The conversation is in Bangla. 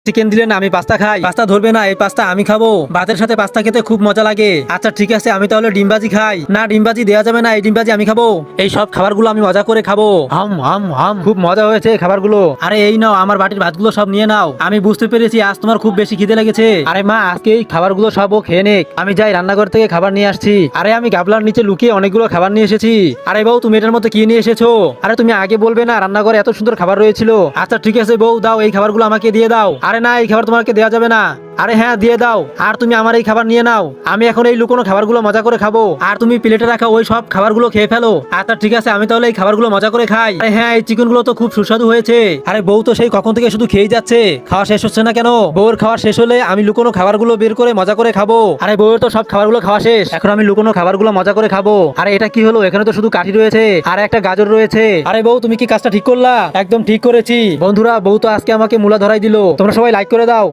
চিকেন দিলে না আমি পাস্তা খাই। পাস্তা ধরবে না, এই পাস্তা আমি খাবো। ভাতের সাথে পাস্তা খেতে খুব মজা লাগে। আচ্ছা ঠিক আছে, আমি তাহলে ডিমবাজি খাই। না ডিমবাজি দেওয়া যাবে না, এই ডিমবাজি আমি খাবো। এই সব খাবারগুলো আমি মজা করে খাবো। হাম হাম হাম, খুব মজা হয়েছে এই খাবারগুলো। আরে এই নাও, আমার বাটির ভাতগুলো সব নিয়ে নাও। আমি বুঝতে পেরেছি আজ তোমার খুব বেশি খিদে লেগেছে। আরে মা, আজকে এই খাবারগুলো সব ও খেয়ে নেক। আমি যাই রান্নাঘর থেকে খাবার নিয়ে আসছি। আরে আমি গাবলার নিচে লুকিয়ে অনেকগুলো খাবার নিয়ে এসেছি। আরে বউ, তুমি এটার মধ্যে কি নিয়ে এসেছো? আরে তুমি আগে বলবে না রান্নাঘরে এত সুন্দর খাবার রয়েছিল? আচ্ছা ঠিক আছে বউ, দাও এই খাবারগুলো আমাকে দিয়ে দাও। আরে না, এই খাবার তোমাকে দেওয়া যাবে না। আরে হ্যাঁ দিয়ে দাও। আর তুমি আমার এই খাবার নিয়ে নাও। আমি এখন এই লুকোনো খাবারগুলো মজা করে খাবো। আর তুমি প্লেটে রাখা ওই সব খাবারগুলো খেয়ে ফেলো। আচ্ছা ঠিক আছে, আমি তাহলে এই খাবারগুলো মজা করে খাই। আরে হ্যাঁ, এই চিকেন গুলো তো খুব সুস্বাদু হয়েছে। আরে বউ তো সেই কখন থেকে শুধু খেয়েই যাচ্ছে, খাওয়া শেষ হচ্ছে না কেন? বউর খাওয়া শেষ হলে আমি লুকোনো খাবারগুলো বের করে মজা করে খাবো। আরে বউর তো সব খাবারগুলো খাওয়া শেষ, এখন আমি লুকোনো খাবারগুলো মজা করে খাবো। আরে এটা কি হলো? এখানে তো শুধু কাঠি রয়েছে আর একটা গাজর রয়েছে। আরে বউ, তুমি কি কাজটা ঠিক করলা? একদম ঠিক করেছি। বন্ধুরা, বউ তো আজকে আমাকে মূলা ধরাই দিল। তোমরা সবাই লাইক করে দাও।